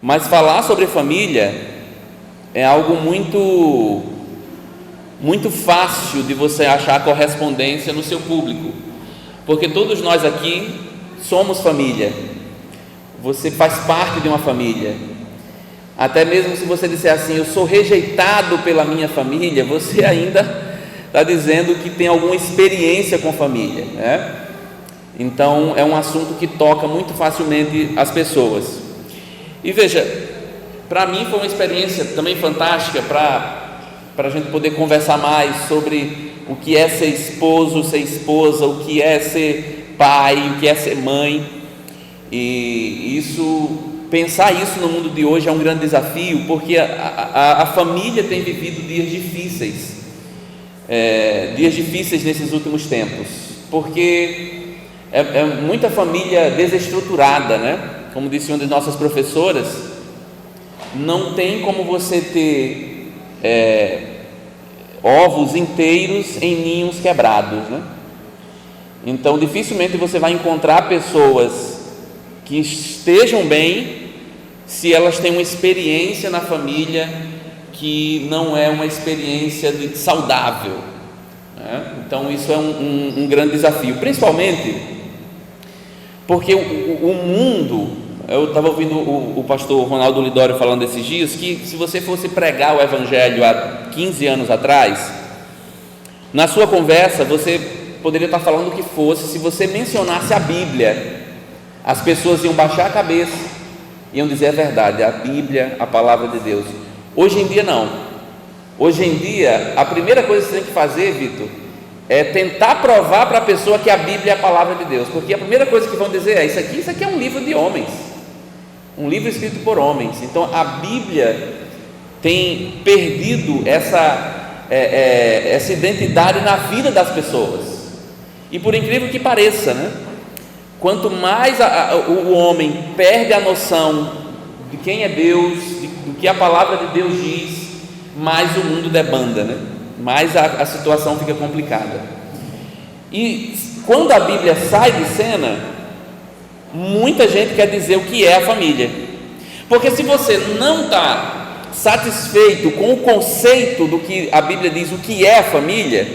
Mas falar sobre família é algo muito fácil de você achar correspondência no seu público, porque todos nós aqui somos família. Você faz parte de uma família. Até mesmo se você disser assim, eu sou rejeitado pela minha família, você ainda está dizendo que tem alguma experiência com família, né? Então é um assunto que toca muito facilmente as pessoas. E veja, para mim foi uma experiência também fantástica para a gente poder conversar mais sobre o que é ser esposo, ser esposa, o que é ser pai, o que é ser mãe. E pensar isso no mundo de hoje é um grande desafio, porque a família tem vivido dias difíceis nesses últimos tempos, porque é muita família desestruturada, né? Como disse uma das nossas professoras, não tem como você ter ovos inteiros em ninhos quebrados, né? Então dificilmente você vai encontrar pessoas que estejam bem se elas têm uma experiência na família que não é uma experiência saudável, né? Então isso é um grande desafio, principalmente porque o mundo, eu estava ouvindo o pastor Ronaldo Lidório falando esses dias, que se você fosse pregar o evangelho há 15 anos atrás, na sua conversa você poderia estar falando o que fosse. Se você mencionasse a Bíblia, as pessoas iam baixar a cabeça, iam dizer a verdade, a Bíblia, a palavra de Deus. Hoje em dia não. Hoje em dia a primeira coisa que você tem que fazer, Vitor, é tentar provar para a pessoa que a Bíblia é a palavra de Deus, porque a primeira coisa que vão dizer é: isso aqui é um livro de homens, um livro escrito por homens. Então a Bíblia tem perdido essa identidade na vida das pessoas, e por incrível que pareça, né? Quanto mais o homem perde a noção de quem é Deus, do que a palavra de Deus diz, mais o mundo debanda, né? Mais a situação fica complicada. E quando a Bíblia sai de cena, muita gente quer dizer o que é a família, porque se você não está satisfeito com o conceito do que a Bíblia diz, o que é a família,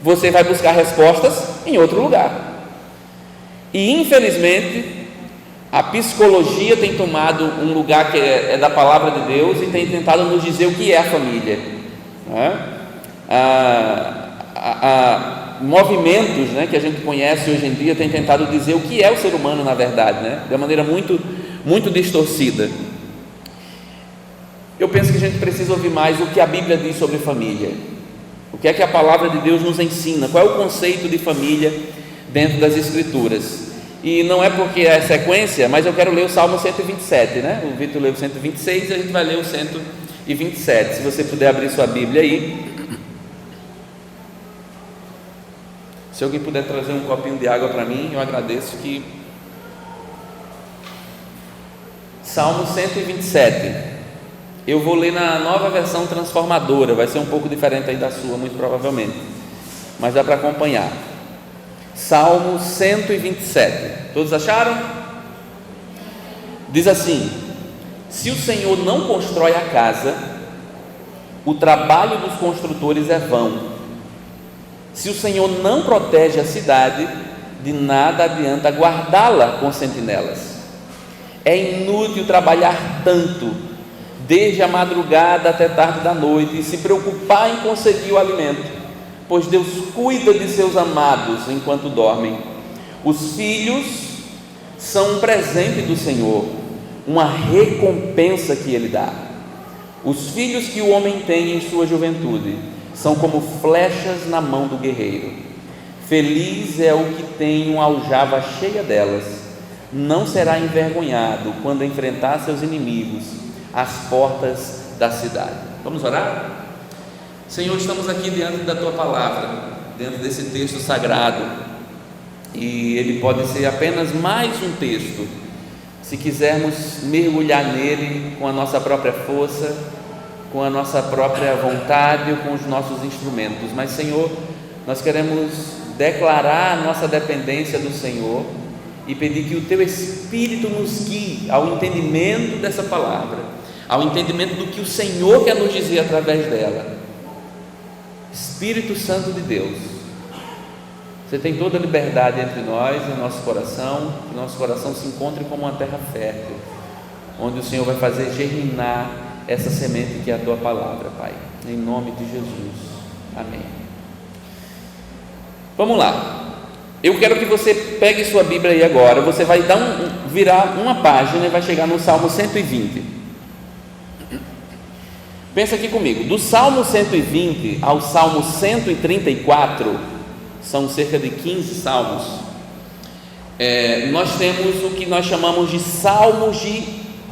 você vai buscar respostas em outro lugar. E infelizmente a psicologia tem tomado um lugar que é da palavra de Deus e tem tentado nos dizer o que é a família, né? Movimentos, né, que a gente conhece hoje em dia têm tentado dizer o que é o ser humano na verdade, né? De uma maneira muito, muito distorcida. Eu penso que a gente precisa ouvir mais o que a Bíblia diz sobre família, o que é que a palavra de Deus nos ensina, qual é o conceito de família dentro das Escrituras. E não é porque é sequência, mas eu quero ler o Salmo 127, né? O Vitor leu o 126 e a gente vai ler o 127. Se você puder abrir sua Bíblia aí. Se alguém puder trazer um copinho de água para mim, eu agradeço. Salmo 127. Eu vou ler na nova versão transformadora, vai ser um pouco diferente aí da sua, muito provavelmente, mas dá para acompanhar. Salmo 127. Todos acharam? Diz assim: se o Senhor não constrói a casa, o trabalho dos construtores é vão. Se o Senhor não protege a cidade, de nada adianta guardá-la com sentinelas. É inútil trabalhar tanto, desde a madrugada até tarde da noite, e se preocupar em conseguir o alimento, pois Deus cuida de seus amados enquanto dormem. Os filhos são um presente do Senhor, uma recompensa que Ele dá. Os filhos que o homem tem em sua juventude são como flechas na mão do guerreiro. Feliz é o que tem uma aljava cheia delas, não será envergonhado quando enfrentar seus inimigos às portas da cidade. Vamos orar? Senhor, estamos aqui diante da Tua palavra, dentro desse texto sagrado, e ele pode ser apenas mais um texto, se quisermos mergulhar nele com a nossa própria força, com a nossa própria vontade ou com os nossos instrumentos. Mas, Senhor, nós queremos declarar a nossa dependência do Senhor e pedir que o Teu Espírito nos guie ao entendimento dessa palavra, ao entendimento do que o Senhor quer nos dizer através dela. Espírito Santo de Deus, Você tem toda a liberdade entre nós e o nosso coração, que o nosso coração se encontre como uma terra fértil, onde o Senhor vai fazer germinar essa semente que é a Tua palavra, Pai, em nome de Jesus, amém. Vamos lá, eu quero que você pegue sua Bíblia aí agora, você vai virar uma página e vai chegar no Salmo 120. Pensa aqui comigo, do Salmo 120 ao Salmo 134, são cerca de 15 salmos, nós temos o que nós chamamos de salmos de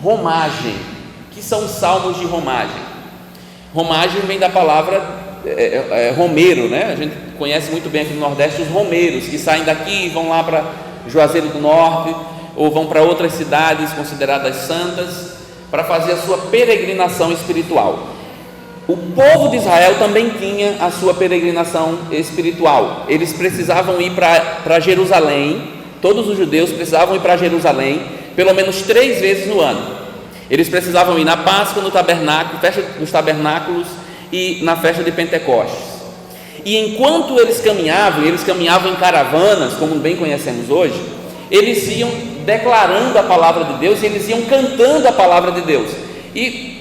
romagem. O que são salmos de romagem? Romagem vem da palavra romeiro, né? A gente conhece muito bem aqui no Nordeste os romeiros, que saem daqui e vão lá para Juazeiro do Norte, ou vão para outras cidades consideradas santas, para fazer a sua peregrinação espiritual. O povo de Israel também tinha a sua peregrinação espiritual. Eles precisavam ir para Jerusalém. Todos os judeus precisavam ir para Jerusalém pelo menos 3 vezes no ano. Eles precisavam ir na Páscoa, no tabernáculo, festa dos tabernáculos e na festa de Pentecostes. E enquanto eles caminhavam em caravanas, como bem conhecemos hoje, eles iam declarando a palavra de Deus e eles iam cantando a palavra de Deus. E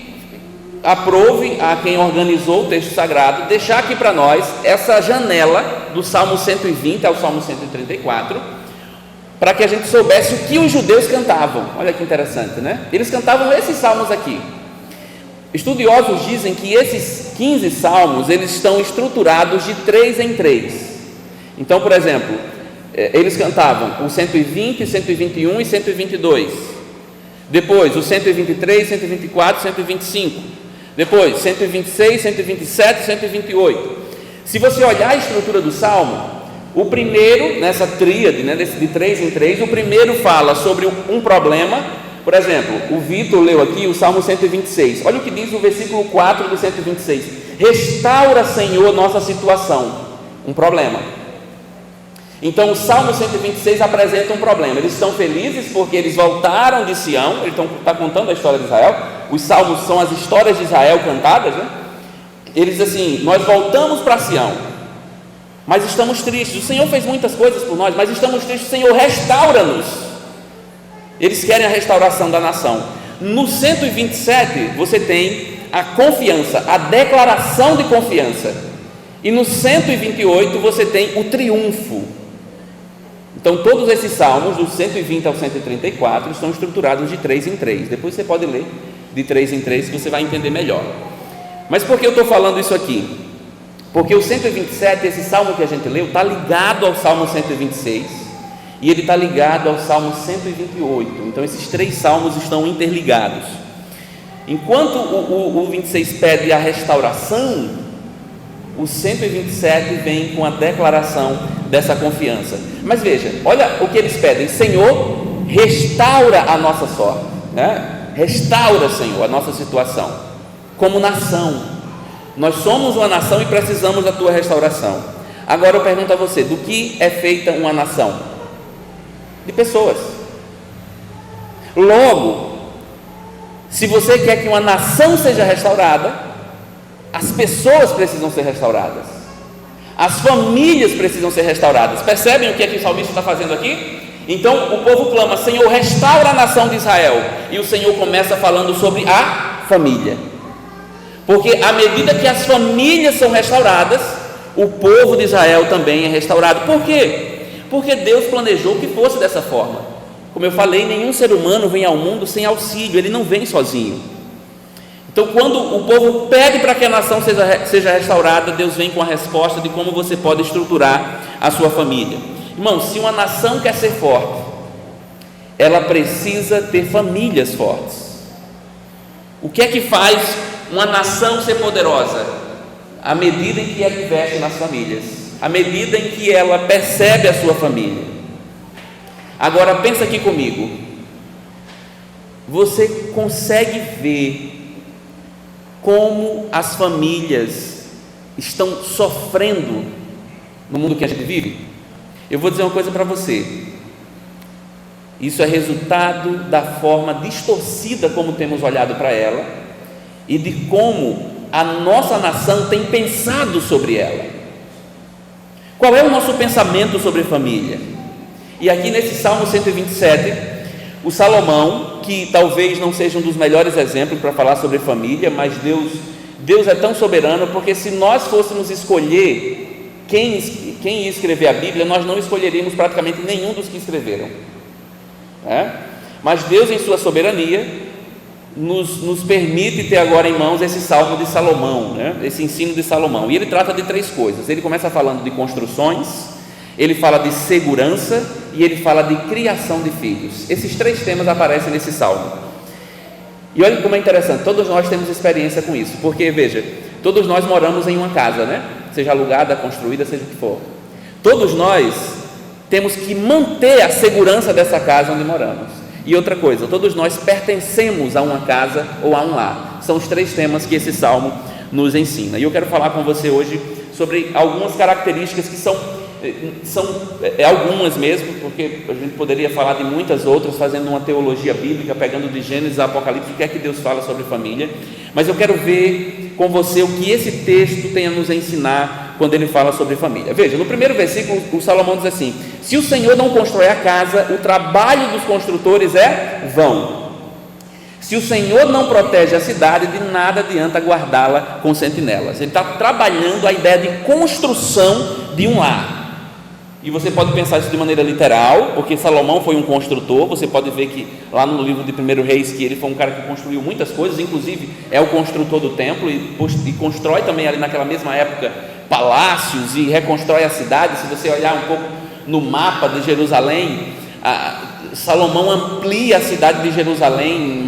aprove a quem organizou o texto sagrado deixar aqui para nós essa janela do Salmo 120 ao Salmo 134, para que a gente soubesse o que os judeus cantavam. Olha que interessante, né? Eles cantavam esses salmos aqui. Estudiosos dizem que esses 15 salmos, eles estão estruturados de 3 em 3. Então, por exemplo, eles cantavam o 120, 121 e 122. Depois o 123, 124, 125. Depois 126, 127 e 128. Se você olhar a estrutura do salmo, o primeiro, nessa tríade, né, de 3 em 3, o primeiro fala sobre um problema. Por exemplo, o Vitor leu aqui o Salmo 126. Olha o que diz o versículo 4 do 126: restaura, Senhor, nossa situação. Um problema. Então o Salmo 126 apresenta um problema. Eles estão felizes porque eles voltaram de Sião. Ele está contando a história de Israel. Os salmos são as histórias de Israel cantadas, né? Eles dizem assim: nós voltamos para Sião, mas estamos tristes. O Senhor fez muitas coisas por nós, mas estamos tristes. Senhor, restaura-nos. Eles querem a restauração da nação. No 127 você tem a confiança, a declaração de confiança. E no 128 você tem o triunfo. Então todos esses salmos, do 120 ao 134, estão estruturados de 3 em 3. Depois você pode ler de 3 em 3, que você vai entender melhor. Mas por que eu estou falando isso aqui? Porque o 127, esse salmo que a gente leu, está ligado ao Salmo 126 e ele está ligado ao Salmo 128. Então esses 3 salmos estão interligados. Enquanto o 26 pede a restauração, o 127 vem com a declaração dessa confiança. Mas veja, olha o que eles pedem: Senhor, restaura a nossa sorte, né? Restaura, Senhor, a nossa situação como nação. Nós somos uma nação e precisamos da tua restauração. Agora eu pergunto a você: do que é feita uma nação? De pessoas. Logo, se você quer que uma nação seja restaurada, as pessoas precisam ser restauradas, as famílias precisam ser restauradas. Percebem o que o salmista está fazendo aqui? Então o povo clama: Senhor, restaura a nação de Israel. E o Senhor começa falando sobre a família, porque à medida que as famílias são restauradas, o povo de Israel também é restaurado. Por quê? Porque Deus planejou que fosse dessa forma. Como eu falei, nenhum ser humano vem ao mundo sem auxílio, ele não vem sozinho. Então, quando o povo pede para que a nação seja restaurada, Deus vem com a resposta de como você pode estruturar a sua família. Irmão, se uma nação quer ser forte, ela precisa ter famílias fortes. O que é que faz uma nação ser poderosa? À medida em que ela investe nas famílias, à medida em que ela percebe a sua família. Agora pensa aqui comigo, você consegue ver como as famílias estão sofrendo no mundo que a gente vive? Eu vou dizer uma coisa para você: Isso é resultado da forma distorcida como temos olhado para ela e de como a nossa nação tem pensado sobre ela. Qual é o nosso pensamento sobre família? E aqui nesse Salmo 127, o Salomão, que talvez não seja um dos melhores exemplos para falar sobre família, mas Deus é tão soberano, porque se nós fôssemos escolher quem ia escrever a Bíblia, nós não escolheríamos praticamente nenhum dos que escreveram. Mas Deus, em sua soberania, nos permite ter agora em mãos esse Salmo de Salomão, esse ensino de Salomão. E ele trata de três coisas. Ele começa falando de construções, ele fala de segurança e ele fala de criação de filhos. Esses três temas aparecem nesse Salmo. E olha como é interessante, todos nós temos experiência com isso, porque veja, todos nós moramos em uma casa, seja alugada, construída, seja o que for. Todos nós temos que manter a segurança dessa casa onde moramos. E outra coisa, todos nós pertencemos a uma casa ou a um lar. São os três temas que esse Salmo nos ensina. E eu quero falar com você hoje sobre algumas características que são algumas mesmo, porque a gente poderia falar de muitas outras, fazendo uma teologia bíblica, pegando de Gênesis a Apocalipse, o que é que Deus fala sobre família. Mas eu quero ver com você o que esse texto tem a nos ensinar quando ele fala sobre família. Veja, no primeiro versículo, o Salomão diz assim: se o Senhor não constrói a casa, o trabalho dos construtores é vão. Se o Senhor não protege a cidade, de nada adianta guardá-la com sentinelas. Ele está trabalhando a ideia de construção de um lar. E você pode pensar isso de maneira literal, porque Salomão foi um construtor. Você pode ver que lá no livro de 1 Reis, que ele foi um cara que construiu muitas coisas, inclusive é o construtor do templo e constrói também ali naquela mesma época palácios e reconstrói a cidade. Se você olhar um pouco no mapa de Jerusalém, Salomão amplia a cidade de Jerusalém,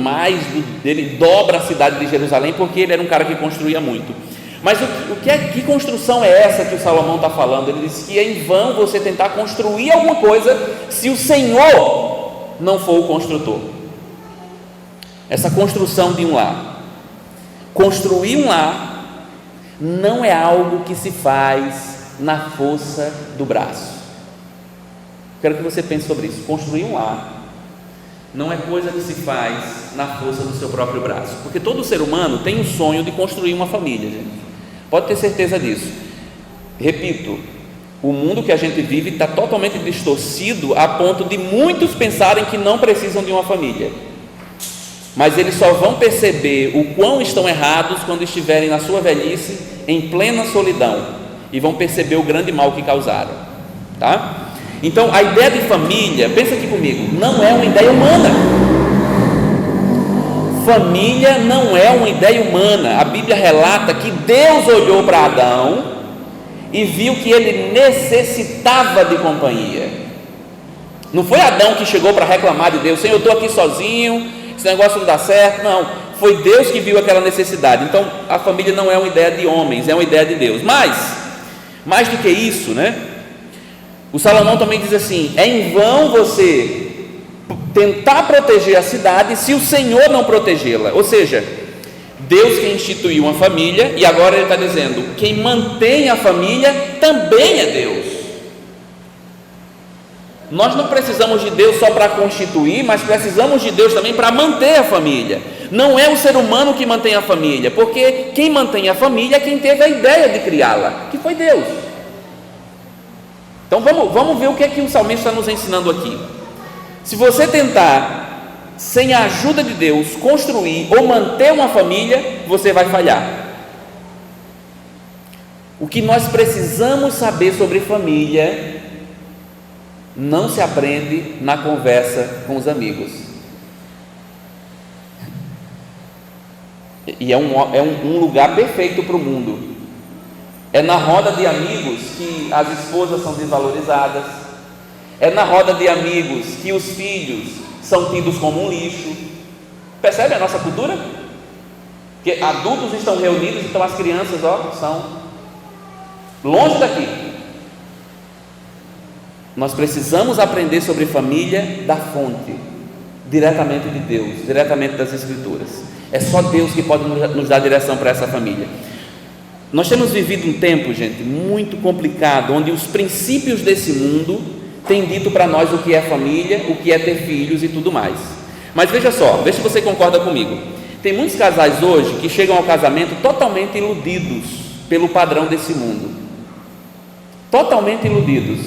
ele dobra a cidade de Jerusalém, porque ele era um cara que construía muito. Mas que construção é essa que o Salomão está falando? Ele diz que é em vão você tentar construir alguma coisa se o Senhor não for o construtor. Essa construção de um lar, construir um lar não é algo que se faz na força do braço. Quero que você pense sobre isso. Construir um lar não é coisa que se faz na força do seu próprio braço, porque todo ser humano tem o sonho de construir uma família, gente. Pode ter certeza disso. Repito, o mundo que a gente vive está totalmente distorcido a ponto de muitos pensarem que não precisam de uma família, mas eles só vão perceber o quão estão errados quando estiverem na sua velhice em plena solidão e vão perceber o grande mal que causaram, tá? Então a ideia de família, pensa aqui comigo, não é uma ideia humana. Família não é uma ideia humana. A Bíblia relata que Deus olhou para Adão e viu que ele necessitava de companhia. Não foi Adão que chegou para reclamar de Deus: Senhor, eu estou aqui sozinho, esse negócio não dá certo. Não, foi Deus que viu aquela necessidade. Então a família não é uma ideia de homens, é uma ideia de Deus. Mas, mais do que isso, o Salomão também diz assim: é em vão você tentar proteger a cidade se o Senhor não protegê-la. Ou seja, Deus que instituiu uma família, e agora ele está dizendo: quem mantém a família também é Deus. Nós não precisamos de Deus só para constituir, mas precisamos de Deus também para manter a família. Não é o ser humano que mantém a família, porque quem mantém a família é quem teve a ideia de criá-la, que foi Deus. Então vamos ver o que é que o salmista está nos ensinando aqui. Se você tentar, sem a ajuda de Deus, construir ou manter uma família, você vai falhar. O que nós precisamos saber sobre família não se aprende na conversa com os amigos. E é um lugar perfeito para o mundo. É na roda de amigos que as esposas são desvalorizadas. É na roda de amigos que os filhos são tidos como um lixo. Percebe a nossa cultura? Que adultos estão reunidos, então as crianças são longe daqui. Nós precisamos aprender sobre família da fonte, diretamente de Deus, diretamente das Escrituras. É só Deus que pode nos dar direção para essa família. Nós temos vivido um tempo, gente, muito complicado, onde os princípios desse mundo tem dito para nós o que é família, o que é ter filhos e tudo mais. Mas veja só, veja se você concorda comigo. Tem muitos casais hoje que chegam ao casamento totalmente iludidos pelo padrão desse mundo. Totalmente iludidos.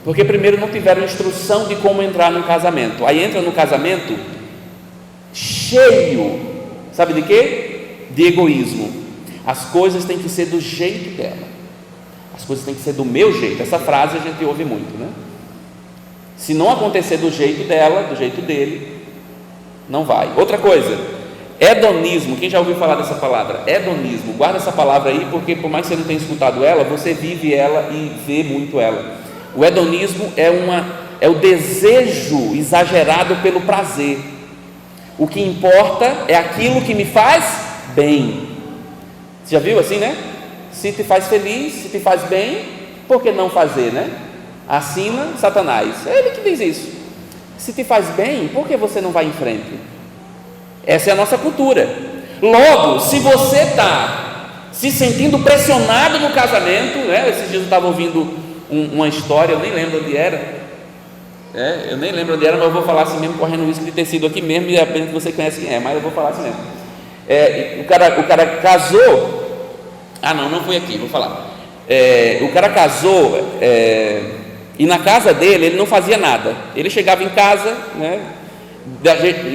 Porque primeiro não tiveram instrução de como entrar no casamento. Aí entra no casamento cheio, sabe de quê? De egoísmo. As coisas têm que ser do jeito dela. As coisas têm que ser do meu jeito. Essa frase a gente ouve muito, né? Se não acontecer do jeito dela, do jeito dele, não vai. Outra coisa, hedonismo. Quem já ouviu falar dessa palavra? Hedonismo. Guarda essa palavra aí, porque por mais que você não tenha escutado ela, você vive ela e vê muito ela. O hedonismo é o desejo exagerado pelo prazer. O que importa é aquilo que me faz bem. Você já viu assim, né? Se te faz feliz, se te faz bem, por que não fazer, né? Assina Satanás, é ele que diz isso. Se te faz bem, por que você não vai em frente? Essa é a nossa cultura. Logo, se você está se sentindo pressionado no casamento, né? Esses dias eu estava ouvindo uma história, eu nem lembro onde era, mas eu vou falar assim mesmo, correndo o risco de ter sido aqui mesmo, e apenas você conhece quem é, mas eu vou falar assim mesmo. O cara casou. Não foi aqui, vou falar. O cara casou, e na casa dele ele não fazia nada. Ele chegava em casa, né,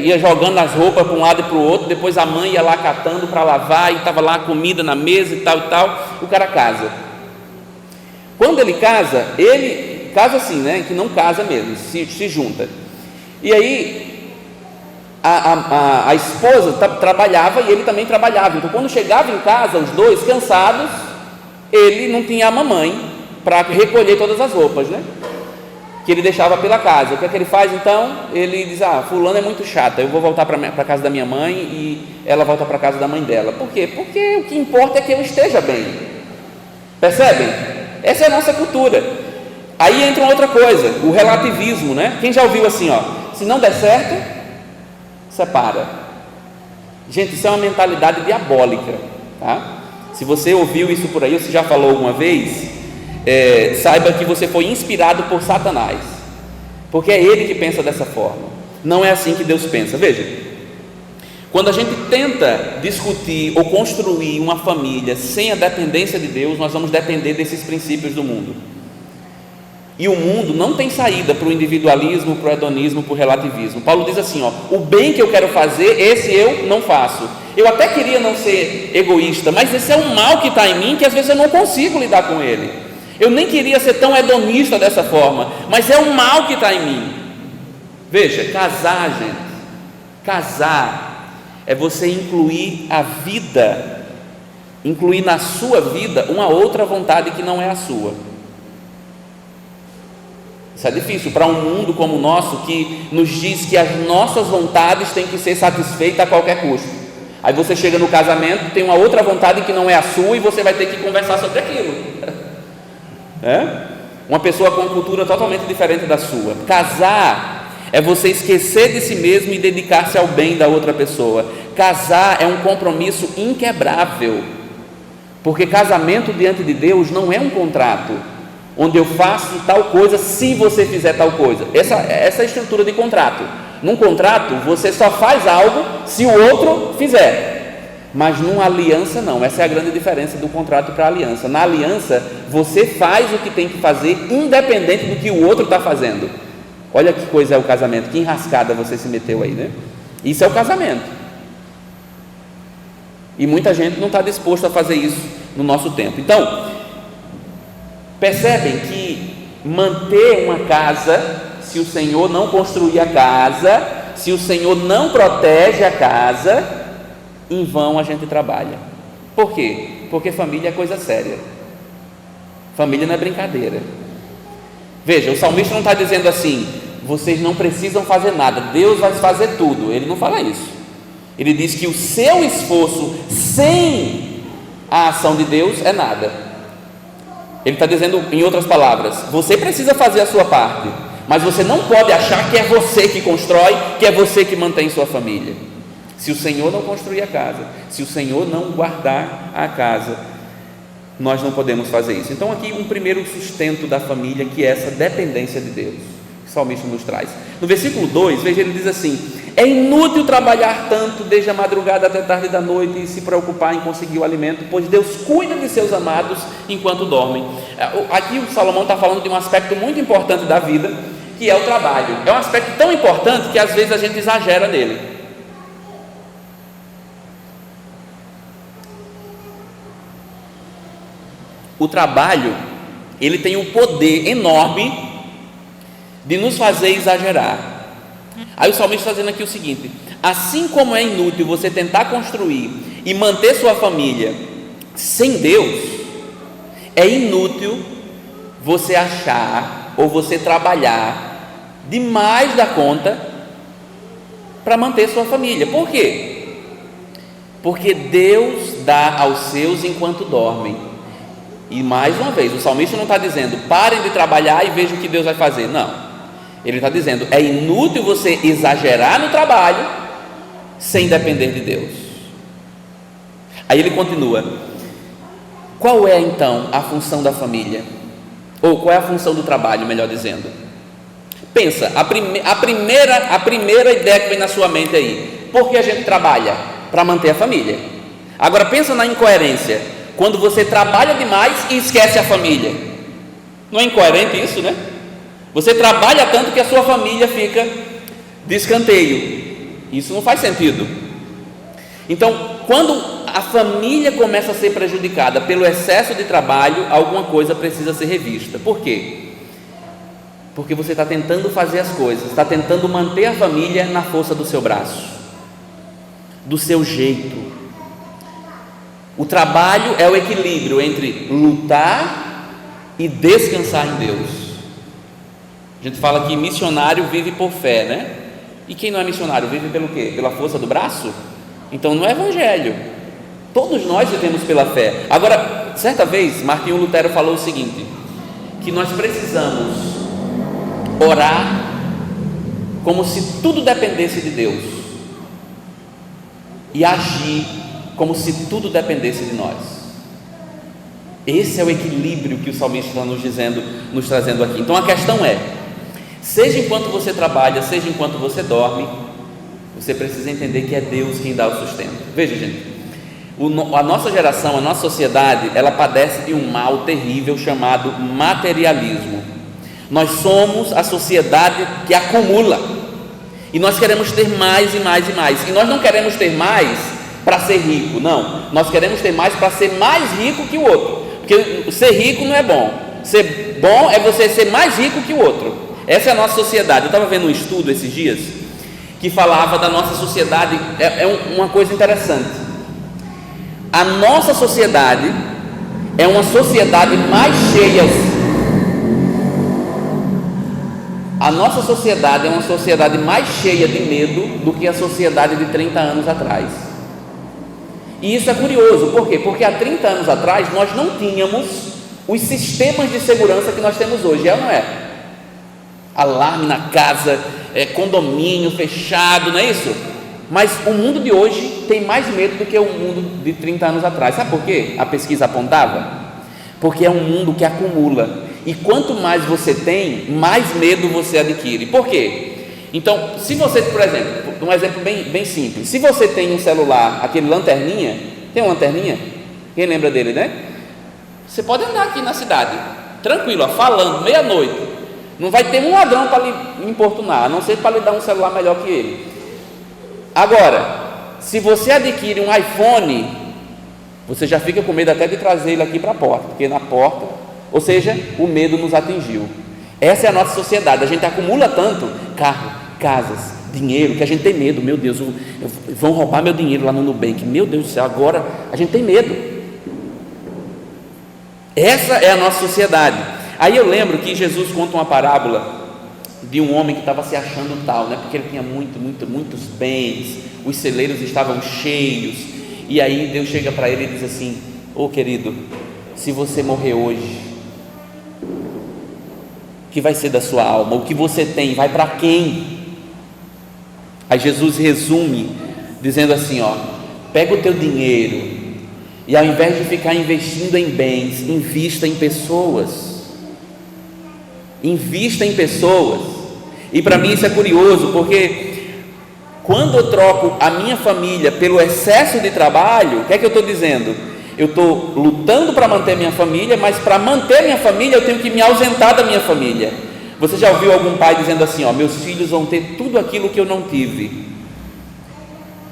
ia jogando as roupas para um lado e para o outro, depois a mãe ia lá catando para lavar, e estava lá a comida na mesa e tal. O cara casa. Quando ele casa assim, né, que não casa mesmo, se junta. E aí a esposa trabalhava e ele também trabalhava. Então quando chegava em casa, os dois cansados, ele não tinha a mamãe para recolher todas as roupas, né, que ele deixava pela casa. O que é que ele faz então? Ele diz: fulano é muito chata, eu vou voltar para a casa da minha mãe, e ela volta para a casa da mãe dela. Por quê? Porque o que importa é que eu esteja bem. Percebem? Essa é a nossa cultura. Aí entra outra coisa, o relativismo, né? Quem já ouviu assim, se não der certo, separa. Gente, isso é uma mentalidade diabólica, tá? Se você ouviu isso por aí, ou se já falou alguma vez, saiba que você foi inspirado por Satanás, porque é ele que pensa dessa forma. Não é assim que Deus pensa. Veja, quando a gente tenta discutir ou construir uma família sem a dependência de Deus, nós vamos depender desses princípios do mundo. E o mundo não tem saída para o individualismo, para o hedonismo, para o relativismo. Paulo diz assim, o bem que eu quero fazer, esse eu não faço. Eu até queria não ser egoísta, mas esse é um mal que está em mim, que às vezes eu não consigo lidar com ele. Eu nem queria ser tão hedonista dessa forma, mas é um mal que está em mim. Veja, casar, gente, casar é você incluir a vida, incluir na sua vida uma outra vontade que não é a sua. Isso é difícil para um mundo como o nosso, que nos diz que as nossas vontades têm que ser satisfeitas a qualquer custo. Aí você chega no casamento, tem uma outra vontade que não é a sua, e você vai ter que conversar sobre aquilo. Uma pessoa com uma cultura totalmente diferente da sua. Casar é você esquecer de si mesmo e dedicar-se ao bem da outra pessoa. Casar é um compromisso inquebrável, porque casamento diante de Deus não é um contrato onde eu faço tal coisa se você fizer tal coisa. Essa é a estrutura de contrato. Num contrato você só faz algo se o outro fizer, mas numa aliança não. Essa é a grande diferença do contrato para a aliança. Na aliança você faz o que tem que fazer, independente do que o outro está fazendo. Olha que coisa é o casamento, que enrascada você se meteu aí, né? Isso é o casamento, e muita gente não está disposto a fazer isso no nosso tempo. Então, percebem que manter uma casa, se o Senhor não construir a casa, se o Senhor não protege a casa, em vão a gente trabalha. Por quê? Porque família é coisa séria. Família não é brincadeira. Veja, o salmista não está dizendo assim: vocês não precisam fazer nada, Deus vai fazer tudo. Ele não fala isso. Ele diz que o seu esforço sem a ação de Deus é nada. Ele está dizendo, em outras palavras, você precisa fazer a sua parte, mas você não pode achar que é você que constrói, que é você que mantém sua família. Se o Senhor não construir a casa, se o Senhor não guardar a casa, nós não podemos fazer isso. Então aqui um primeiro sustento da família, que é essa dependência de Deus, que o salmista nos traz. No versículo 2, veja, ele diz assim: é inútil trabalhar tanto desde a madrugada até tarde da noite e se preocupar em conseguir o alimento, pois Deus cuida de seus amados enquanto dormem. Aqui o Salomão está falando de um aspecto muito importante da vida, que é o trabalho. É um aspecto tão importante que às vezes a gente exagera nele. O trabalho, ele tem um poder enorme de nos fazer exagerar. Aí o salmista está dizendo aqui o seguinte: assim como é inútil você tentar construir e manter sua família sem Deus, é inútil você achar ou você trabalhar demais da conta para manter sua família. Por quê? Porque Deus dá aos seus enquanto dormem. E mais uma vez, o salmista não está dizendo parem de trabalhar e vejam o que Deus vai fazer. Não, ele está dizendo é inútil você exagerar no trabalho sem depender de Deus. Aí ele continua: qual é então a função da família? Ou qual é a função do trabalho, melhor dizendo? Pensa, a primeira ideia que vem na sua mente aí: por que a gente trabalha? Para manter a família. Agora pensa na incoerência, quando você trabalha demais e esquece a família. Não é incoerente isso, né? Você trabalha tanto que a sua família fica de escanteio. Isso não faz sentido. Então, quando a família começa a ser prejudicada pelo excesso de trabalho, alguma coisa precisa ser revista. Por quê? Porque você está tentando fazer as coisas, está tentando manter a família na força do seu braço, do seu jeito. O trabalho é o equilíbrio entre lutar e descansar em Deus. A gente fala que missionário vive por fé, né? E quem não é missionário vive pelo quê? Pela força do braço? Então não é evangelho. Todos nós vivemos pela fé. Agora, certa vez, Martinho Lutero falou o seguinte: que nós precisamos orar como se tudo dependesse de Deus e agir como se tudo dependesse de nós. Esse é o equilíbrio que o salmista está nos trazendo aqui. Então a questão é: seja enquanto você trabalha, seja enquanto você dorme, você precisa entender que é Deus quem dá o sustento. Veja, gente, a nossa geração, a nossa sociedade, ela padece de um mal terrível chamado materialismo. Nós somos a sociedade que acumula, e nós queremos ter mais e mais e mais, e nós não queremos ter mais para ser rico, não, nós queremos ter mais para ser mais rico que o outro, porque ser rico não é bom, ser bom é você ser mais rico que o outro. Essa é a nossa sociedade. Eu estava vendo um estudo esses dias que falava da nossa sociedade. Uma coisa interessante: a nossa sociedade é uma sociedade mais cheia. A nossa sociedade é uma sociedade mais cheia de medo do que a sociedade de 30 anos atrás. E isso é curioso, por quê? Porque há 30 anos atrás nós não tínhamos os sistemas de segurança que nós temos hoje, é ou não é? Alarme na casa, condomínio fechado, não é isso? Mas o mundo de hoje tem mais medo do que o mundo de 30 anos atrás. Sabe por quê? A pesquisa apontava: porque é um mundo que acumula, e quanto mais você tem, mais medo você adquire. Por quê? Então, se você, por exemplo, um exemplo bem simples, se você tem um celular, aquele lanterninha, tem uma lanterninha? Quem lembra dele, né? Você pode andar aqui na cidade, tranquilo, falando, meia-noite, não vai ter um ladrão para lhe importunar, a não ser para lhe dar um celular melhor que ele. Agora, se você adquire um iPhone, você já fica com medo até de trazer ele aqui para a porta, porque na porta, ou seja, o medo nos atingiu. Essa é a nossa sociedade. A gente acumula tanto carro, casas, dinheiro, que a gente tem medo. Meu Deus, vão roubar meu dinheiro lá no Nubank. Meu Deus do céu, agora a gente tem medo. Essa é a nossa sociedade. Aí eu lembro que Jesus conta uma parábola de um homem que estava se achando tal, né? Porque ele tinha muitos bens, os celeiros estavam cheios, e aí Deus chega para ele e diz assim: ô querido, se você morrer hoje, o que vai ser da sua alma? O que você tem vai para quem? Aí Jesus resume dizendo assim: ó, pega o teu dinheiro E ao invés de ficar investindo em bens, invista em pessoas. Invista em pessoas. E para mim isso é curioso, porque quando eu troco a minha família pelo excesso de trabalho, o que é que eu estou dizendo? Eu estou lutando para manter minha família, mas para manter minha família eu tenho que me ausentar da minha família. Você já ouviu algum pai dizendo assim, meus filhos vão ter tudo aquilo que eu não tive?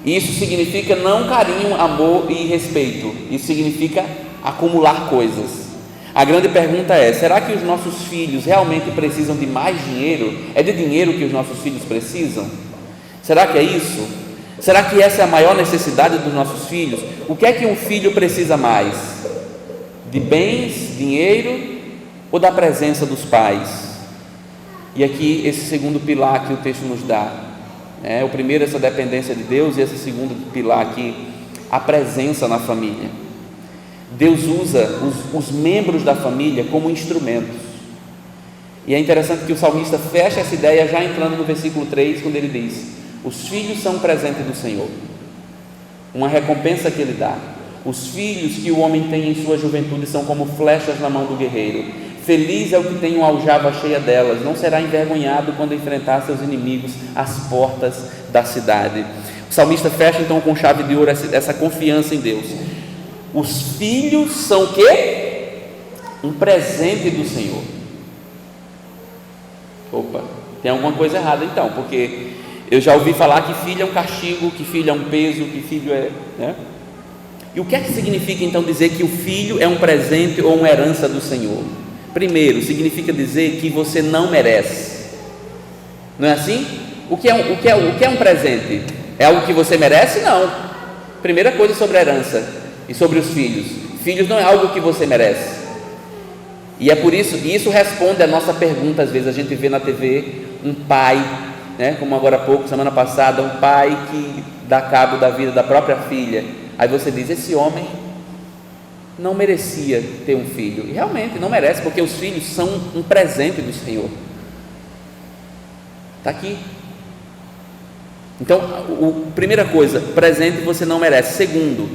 Isso significa não carinho, amor e respeito. Isso significa acumular coisas. A grande pergunta é, será que os nossos filhos realmente precisam de mais dinheiro? É de dinheiro que os nossos filhos precisam? Será que é isso? Será que essa é a maior necessidade dos nossos filhos? O que é que um filho precisa mais? De bens, dinheiro ou da presença dos pais? E aqui esse segundo pilar que o texto nos dá. O primeiro, essa dependência de Deus, e esse segundo pilar aqui, a presença na família. Deus usa os membros da família como instrumentos. E é interessante que o salmista fecha essa ideia já entrando no versículo 3, quando ele diz: os filhos são um presente do Senhor, uma recompensa que Ele dá. Os filhos que o homem tem em sua juventude são como flechas na mão do guerreiro. Feliz é o que tem uma aljava cheia delas, não será envergonhado quando enfrentar seus inimigos às portas da cidade. O salmista fecha então com chave de ouro essa confiança em Deus. Os filhos são o quê? Um presente do Senhor. Opa, tem alguma coisa errada então, porque eu já ouvi falar que filho é um castigo, que filho é um peso, que filho é... E o que é que significa então dizer que o filho é um presente ou uma herança do Senhor? Primeiro, significa dizer que você não merece. Não é assim? O que é um presente? É algo que você merece? Não. Primeira coisa sobre a herança e sobre os filhos. Filhos não é algo que você merece. E é por isso, e isso responde a nossa pergunta. Às vezes a gente vê na TV um pai, como agora há pouco, semana passada, um pai que dá cabo da vida da própria filha. Aí você diz, esse homem não merecia ter um filho. E realmente não merece, porque os filhos são um presente do Senhor. Está aqui. Então, primeira coisa, presente você não merece. Segundo,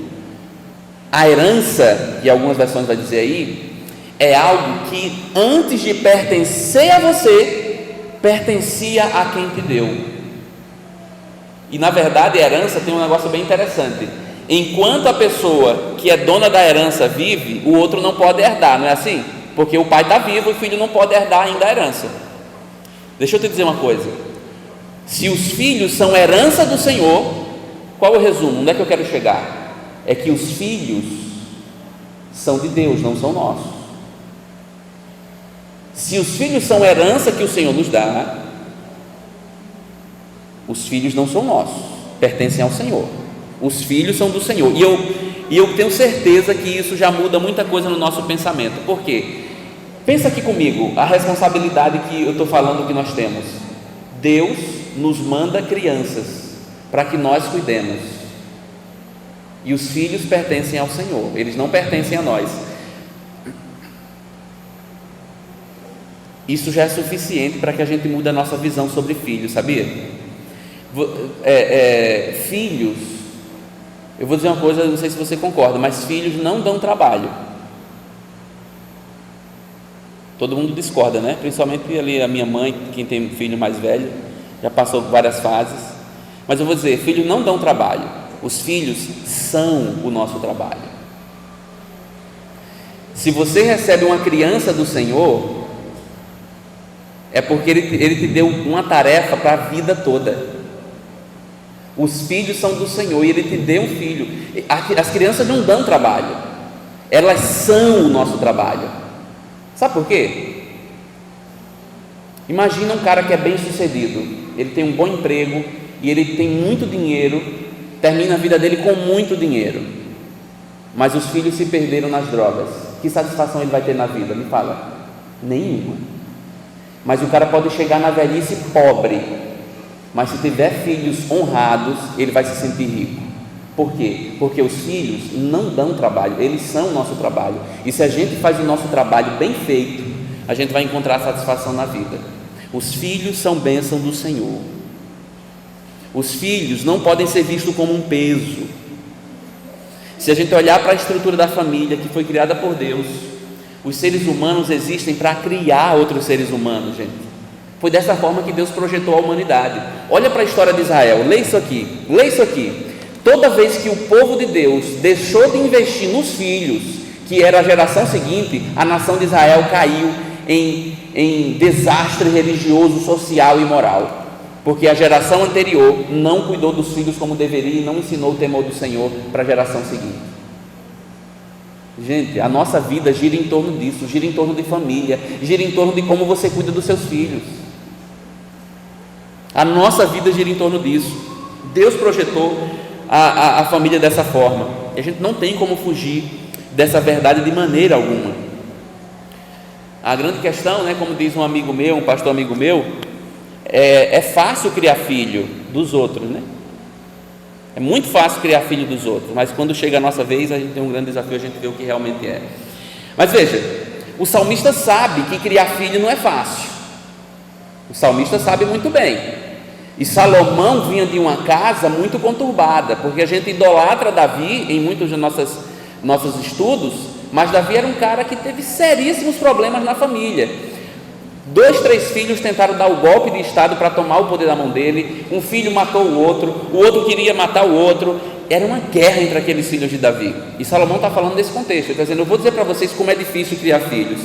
a herança, e algumas versões vai dizer aí, é algo que antes de pertencer a você, pertencia a quem te deu. E na verdade a herança tem um negócio bem interessante. Enquanto a pessoa que é dona da herança vive, o outro não pode herdar, não é assim? Porque o pai está vivo e o filho não pode herdar ainda a herança. Deixa eu te dizer uma coisa: se os filhos são herança do Senhor, qual é o resumo? Onde é que eu quero chegar? É que os filhos são de Deus, não são nossos. Se os filhos são herança que o Senhor nos dá, os filhos não são nossos, pertencem ao Senhor. Os filhos são do Senhor. E eu tenho certeza que isso já muda muita coisa no nosso pensamento. Por quê? Pensa aqui comigo, a responsabilidade que eu estou falando que nós temos. Deus nos manda crianças para que nós cuidemos. E os filhos pertencem ao Senhor, eles não pertencem a nós. Isso já é suficiente para que a gente mude a nossa visão sobre filhos, sabia? Filhos, eu vou dizer uma coisa, não sei se você concorda, mas filhos não dão trabalho. Todo mundo discorda, né? Principalmente ali a minha mãe, quem tem um filho mais velho, já passou por várias fases. Mas eu vou dizer, filhos não dão trabalho. Os filhos são o nosso trabalho. Se você recebe uma criança do Senhor, é porque Ele te deu uma tarefa para a vida toda. Os filhos são do Senhor e Ele te deu um filho. As crianças não dão trabalho, elas são o nosso trabalho. Sabe por quê? Imagina um cara que é bem sucedido, ele tem um bom emprego e ele tem muito dinheiro, termina a vida dele com muito dinheiro, mas os filhos se perderam nas drogas. Que satisfação ele vai ter na vida? Me fala. Nenhuma. Mas o cara pode chegar na velhice pobre, mas se tiver filhos honrados, ele vai se sentir rico. Por quê? Porque os filhos não dão trabalho, eles são o nosso trabalho. E se a gente faz o nosso trabalho bem feito, a gente vai encontrar satisfação na vida. Os filhos são bênção do Senhor. Os filhos não podem ser vistos como um peso. Se a gente olhar para a estrutura da família que foi criada por Deus, os seres humanos existem para criar outros seres humanos, gente. Foi dessa forma que Deus projetou a humanidade. Olha para a história de Israel, lê isso aqui. Toda vez que o povo de Deus deixou de investir nos filhos, que era a geração seguinte, a nação de Israel caiu em desastre religioso, social e moral, porque a geração anterior não cuidou dos filhos como deveria e não ensinou o temor do Senhor para a geração seguinte. Gente, a nossa vida gira em torno disso, gira em torno de família, gira em torno de como você cuida dos seus filhos. A nossa vida gira em torno disso. Deus projetou a família dessa forma, e a gente não tem como fugir dessa verdade de maneira alguma. A grande questão, né, como diz um amigo meu, um pastor amigo meu, é fácil criar filho dos outros, né? É muito fácil criar filho dos outros, mas quando chega a nossa vez, a gente tem um grande desafio, a gente vê o que realmente é. Mas veja, o salmista sabe que criar filho não é fácil. O salmista sabe muito bem. E Salomão vinha de uma casa muito conturbada, porque a gente idolatra Davi em muitos dos nossos estudos, mas Davi era um cara que teve seríssimos problemas na família. 2, 3 filhos tentaram dar o golpe de estado para tomar o poder da mão dele. Um filho matou o outro queria matar o outro. Era uma guerra entre aqueles filhos de Davi. E Salomão está falando desse contexto. Ele está dizendo: eu vou dizer para vocês como é difícil criar filhos,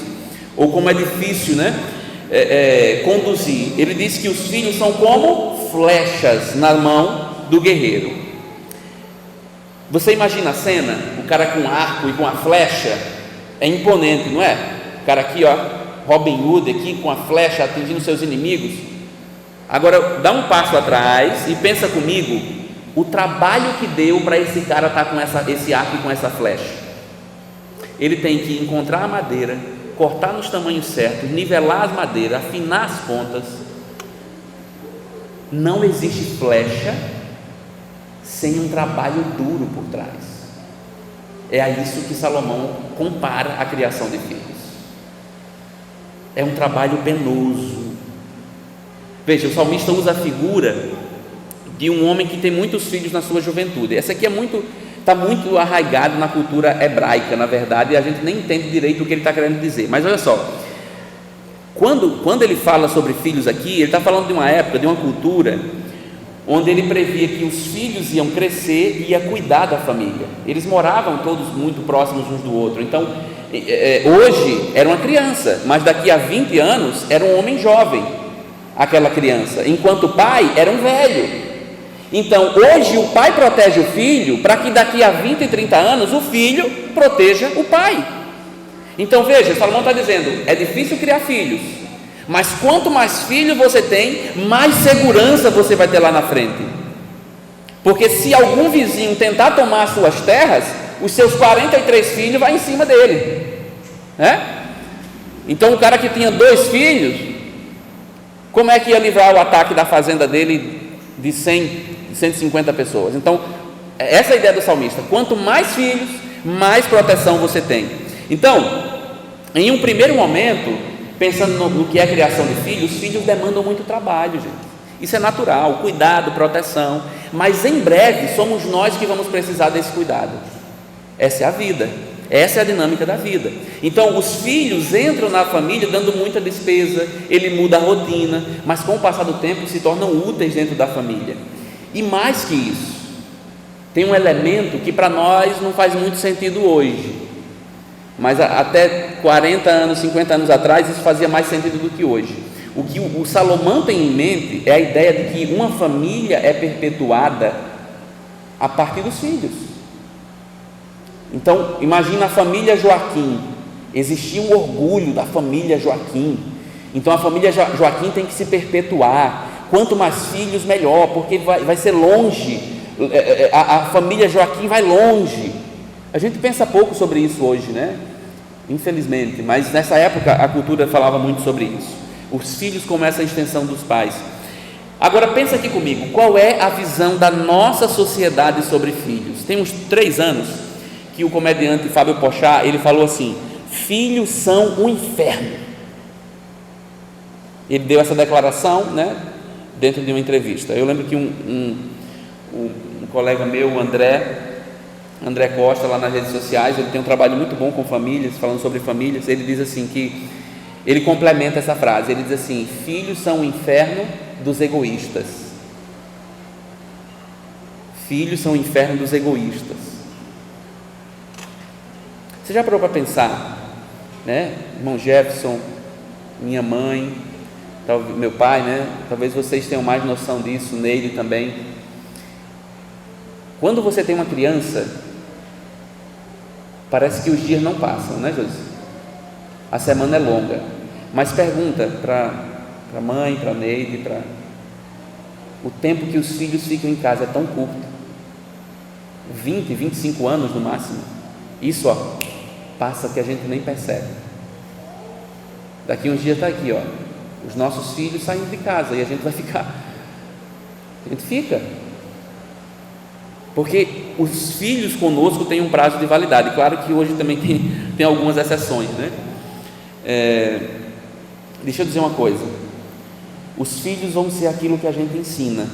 ou como é difícil, conduzir. Ele diz que os filhos são como flechas na mão do guerreiro. Você imagina a cena? O cara com arco e com a flecha. É imponente, não é? O cara aqui, Robin Hood aqui com a flecha atingindo seus inimigos. Agora dá um passo atrás e pensa comigo o trabalho que deu para esse cara estar com esse arco e com essa flecha. Ele tem que encontrar a madeira, cortar nos tamanhos certos, nivelar as madeiras, afinar as pontas. Não existe flecha sem um trabalho duro por trás. É a isso que Salomão compara a criação de filhos. É um trabalho penoso. Veja, o salmista usa a figura de um homem que tem muitos filhos na sua juventude. Essa aqui está muito arraigado na cultura hebraica, na verdade, e a gente nem entende direito o que ele está querendo dizer. Mas olha só, quando ele fala sobre filhos aqui, ele está falando de uma época, de uma cultura onde ele previa que os filhos iam crescer e ia cuidar da família. Eles moravam todos muito próximos uns do outro. Então, hoje era uma criança, mas daqui a 20 anos era um homem jovem, aquela criança, enquanto o pai era um velho. Então, hoje o pai protege o filho para que daqui a 20 e 30 anos o filho proteja o pai. Então, veja, Salomão está dizendo: é difícil criar filhos, mas quanto mais filhos você tem, mais segurança você vai ter lá na frente. Porque se algum vizinho tentar tomar as suas terras, os seus 43 filhos vão em cima dele, né? Então o cara que tinha 2 filhos, como é que ia livrar o ataque da fazenda dele de 150 pessoas? Então essa é a ideia do salmista: quanto mais filhos, mais proteção você tem. Então, em um primeiro momento, pensando no que é a criação de filhos, os filhos demandam muito trabalho, gente. Isso é natural, cuidado, proteção, mas em breve somos nós que vamos precisar desse cuidado. Essa é a vida, essa é a dinâmica da vida. Então os filhos entram na família dando muita despesa, ele muda a rotina, mas com o passar do tempo se tornam úteis dentro da família. E mais que isso, tem um elemento que para nós não faz muito sentido hoje, mas até 40 anos, 50 anos atrás isso fazia mais sentido do que hoje. O que o Salomão tem em mente é a ideia de que uma família é perpetuada a partir dos filhos. Então, imagina a família Joaquim. Existia um orgulho da família Joaquim. Então, a família Joaquim tem que se perpetuar. Quanto mais filhos, melhor, porque vai ser longe. A família Joaquim vai longe. A gente pensa pouco sobre isso hoje, né? Infelizmente, mas nessa época a cultura falava muito sobre isso. Os filhos como essa extensão dos pais. Agora pensa aqui comigo, qual é a visão da nossa sociedade sobre filhos? Tem uns 3 anos que o comediante Fábio Porchat, ele falou assim: filhos são um inferno. Ele deu essa declaração, né, dentro de uma entrevista. Eu lembro que um colega meu, o André, André Costa, lá nas redes sociais, ele tem um trabalho muito bom com famílias, falando sobre famílias. Ele diz assim que, ele complementa essa frase, ele diz assim: filhos são o inferno dos egoístas. Filhos são o inferno dos egoístas. Você já parou para pensar, né? Irmão Jefferson, minha mãe, meu pai, né? Talvez vocês tenham mais noção disso, Neide também. Quando você tem uma criança, parece que os dias não passam, né, Josi? A semana é longa. Mas pergunta para a mãe, para a Neide, o tempo que os filhos ficam em casa é tão curto. 20, 25 anos no máximo. Isso, passa que a gente nem percebe. Daqui uns dias está aqui, os nossos filhos saindo de casa e a gente vai ficar. A gente fica. Porque os filhos conosco têm um prazo de validade. Claro que hoje também tem algumas exceções, né? Deixa eu dizer uma coisa: os filhos vão ser aquilo que a gente ensina,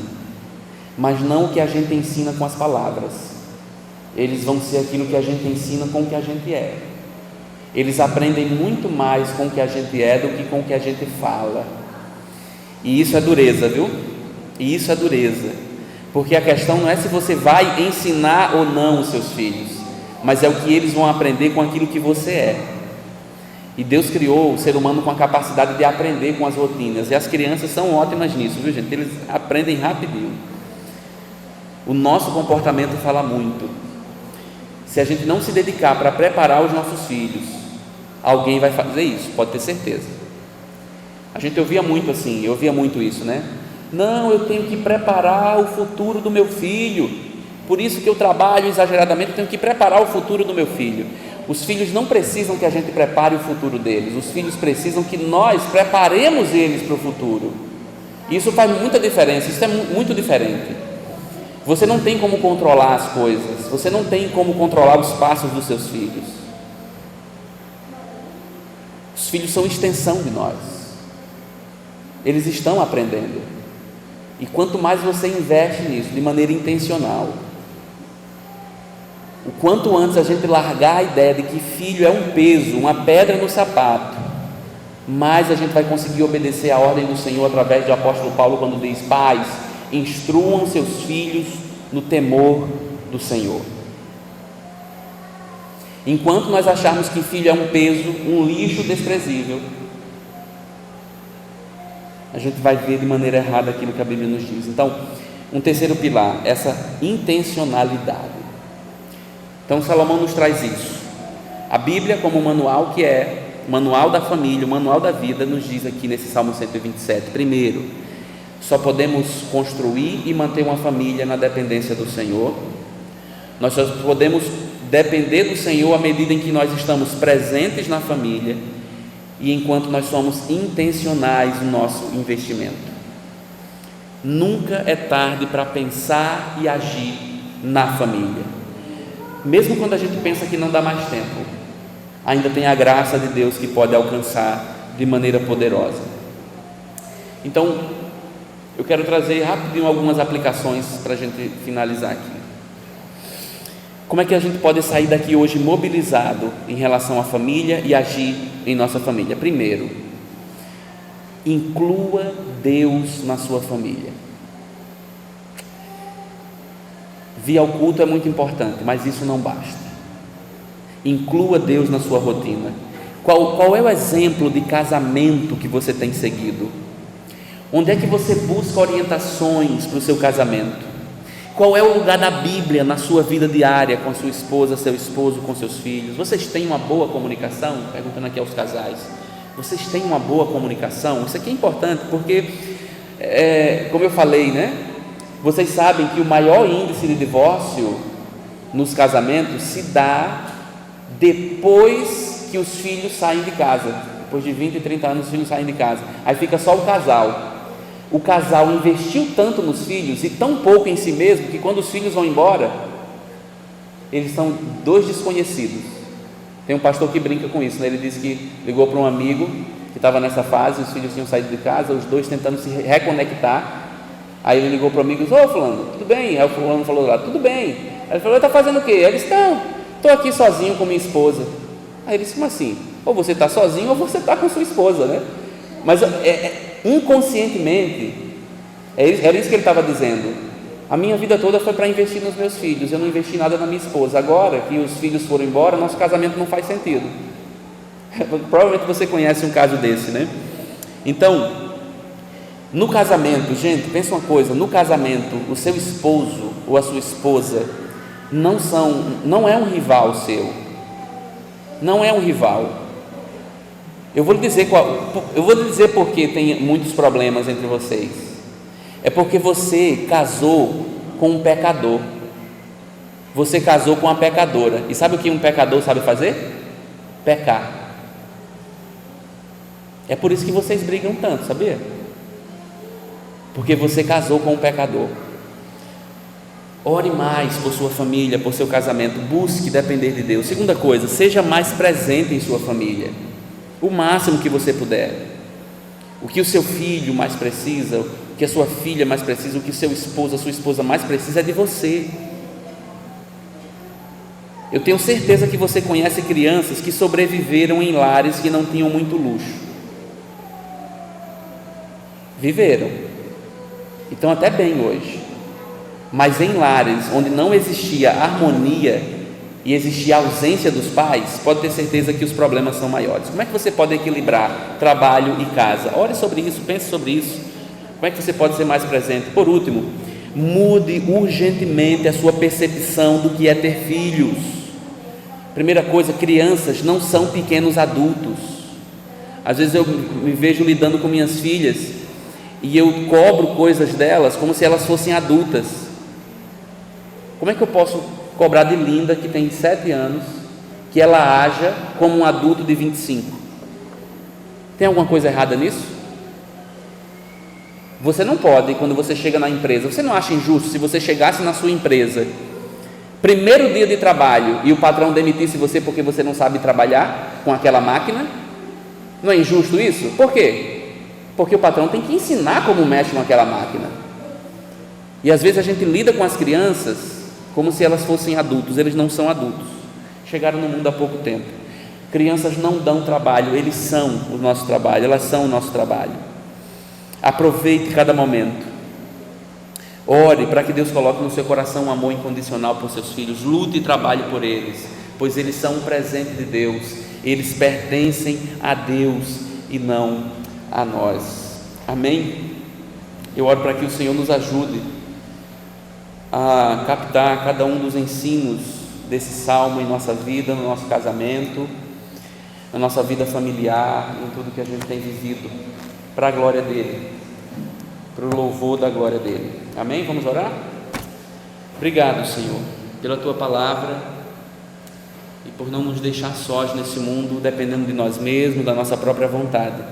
mas não o que a gente ensina com as palavras. Eles vão ser aquilo que a gente ensina com o que a gente é. Eles aprendem muito mais com o que a gente é do que com o que a gente fala. E isso é dureza, viu? E isso é dureza. Porque a questão não é se você vai ensinar ou não os seus filhos, mas é o que eles vão aprender com aquilo que você é. E Deus criou o ser humano com a capacidade de aprender com as rotinas, e as crianças são ótimas nisso, viu, gente? Eles aprendem rapidinho. O nosso comportamento fala muito. Se a gente não se dedicar para preparar os nossos filhos, alguém vai fazer isso, pode ter certeza. A gente ouvia muito assim, eu ouvia muito isso, né? Não, eu tenho que preparar o futuro do meu filho, por isso que eu trabalho exageradamente, eu tenho que preparar o futuro do meu filho. Os filhos não precisam que a gente prepare o futuro deles, os filhos precisam que nós preparemos eles para o futuro. Isso faz muita diferença, isso é muito diferente. Você não tem como controlar as coisas, você não tem como controlar os passos dos seus filhos. Os filhos são extensão de nós, eles estão aprendendo, e quanto mais você investe nisso de maneira intencional, o quanto antes a gente largar a ideia de que filho é um peso, uma pedra no sapato, mais a gente vai conseguir obedecer a ordem do Senhor através do apóstolo Paulo, quando diz: pais, instruam seus filhos no temor do Senhor. Enquanto nós acharmos que filho é um peso, um lixo desprezível, a gente vai ver de maneira errada aquilo que a Bíblia nos diz. Então, um terceiro pilar, essa intencionalidade. Então Salomão nos traz isso. A Bíblia, como manual que é, o manual da família, o manual da vida, nos diz aqui nesse Salmo 127, primeiro, só podemos construir e manter uma família na dependência do Senhor. Nós só podemos depender do Senhor à medida em que nós estamos presentes na família e enquanto nós somos intencionais no nosso investimento. Nunca é tarde para pensar e agir na família. Mesmo quando a gente pensa que não dá mais tempo, ainda tem a graça de Deus que pode alcançar de maneira poderosa. Então, eu quero trazer rapidinho algumas aplicações para a gente finalizar aqui. Como é que a gente pode sair daqui hoje mobilizado em relação à família e agir em nossa família? Primeiro, inclua Deus na sua família. Vir ao culto é muito importante, mas isso não basta. Inclua Deus na sua rotina. Qual é o exemplo de casamento que você tem seguido? Onde é que você busca orientações para o seu casamento? Qual é o lugar da Bíblia na sua vida diária, com a sua esposa, seu esposo, com seus filhos? Vocês têm uma boa comunicação? Perguntando aqui aos casais, vocês têm uma boa comunicação? Isso aqui é importante porque, como eu falei, né? Vocês sabem que o maior índice de divórcio nos casamentos se dá depois que os filhos saem de casa. Depois de 20 e 30 anos os filhos saem de casa, aí fica só o casal. O casal investiu tanto nos filhos e tão pouco em si mesmo, que quando os filhos vão embora, eles são dois desconhecidos. Tem um pastor que brinca com isso, né? Ele disse que ligou para um amigo que estava nessa fase, os filhos tinham saído de casa, os dois tentando se reconectar. Aí ele ligou para o amigo e disse: ô fulano, tudo bem? Aí o fulano falou lá: tudo bem. Aí ele falou: está fazendo o quê? Aí ele disse: não, estou aqui sozinho com minha esposa. Aí ele disse: como assim? Ou você está sozinho ou você está com sua esposa, né? Mas inconscientemente, era isso que ele estava dizendo: a minha vida toda foi para investir nos meus filhos, eu não investi nada na minha esposa. Agora que os filhos foram embora, nosso casamento não faz sentido. Provavelmente você conhece um caso desse, né? Então, no casamento, gente, pensa uma coisa: no casamento, o seu esposo ou a sua esposa não é um rival seu, não é um rival. Eu vou lhe dizer por que tem muitos problemas entre vocês. É porque você casou com um pecador, você casou com uma pecadora. E sabe o que um pecador sabe fazer? Pecar. É por isso que vocês brigam tanto, sabia? Porque você casou com um pecador. Ore mais por sua família, por seu casamento, busque depender de Deus. Segunda coisa, seja mais presente em sua família, o máximo que você puder. O que o seu filho mais precisa, o que a sua filha mais precisa, o que seu esposo, a sua esposa mais precisa é de você. Eu tenho certeza que você conhece crianças que sobreviveram em lares que não tinham muito luxo. Viveram, e estão até bem hoje, mas em lares onde não existia harmonia e existia ausência dos pais, pode ter certeza que os problemas são maiores. Como é que você pode equilibrar trabalho e casa? Ore sobre isso, pense sobre isso. Como é que você pode ser mais presente? Por último, mude urgentemente a sua percepção do que é ter filhos. Primeira coisa, crianças não são pequenos adultos. Às vezes eu me vejo lidando com minhas filhas e eu cobro coisas delas como se elas fossem adultas. Como é que eu posso cobrar de Linda, que tem 7 anos, que ela haja como um adulto de 25? Tem alguma coisa errada nisso? Você não pode, quando você chega na empresa, você não acha injusto se você chegasse na sua empresa, primeiro dia de trabalho, e o patrão demitisse você porque você não sabe trabalhar com aquela máquina? Não é injusto isso? Por quê? Porque o patrão tem que ensinar como mexe com aquela máquina. E às vezes a gente lida com as crianças como se elas fossem adultos. Eles não são adultos, chegaram no mundo há pouco tempo. Crianças não dão trabalho, eles são o nosso trabalho, elas são o nosso trabalho. Aproveite cada momento, ore para que Deus coloque no seu coração um amor incondicional por seus filhos. Lute e trabalhe por eles, pois eles são um presente de Deus, eles pertencem a Deus e não a nós. Amém? Eu oro para que o Senhor nos ajude a captar cada um dos ensinos desse salmo em nossa vida, no nosso casamento, na nossa vida familiar, em tudo que a gente tem vivido, para a glória dele, para o louvor da glória dele. Amém? Vamos orar? Obrigado, Senhor, pela tua palavra e por não nos deixar sós nesse mundo, dependendo de nós mesmos, da nossa própria vontade.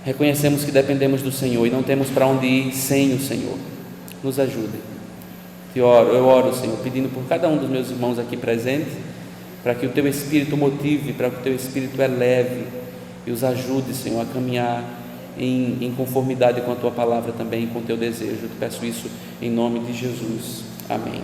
Reconhecemos que dependemos do Senhor e não temos para onde ir sem o Senhor. Nos ajude. Eu oro, Senhor, pedindo por cada um dos meus irmãos aqui presentes, para que o Teu Espírito motive, para que o Teu Espírito eleve e os ajude, Senhor, a caminhar em conformidade com a Tua palavra também, com o Teu desejo. Eu te peço isso em nome de Jesus. Amém.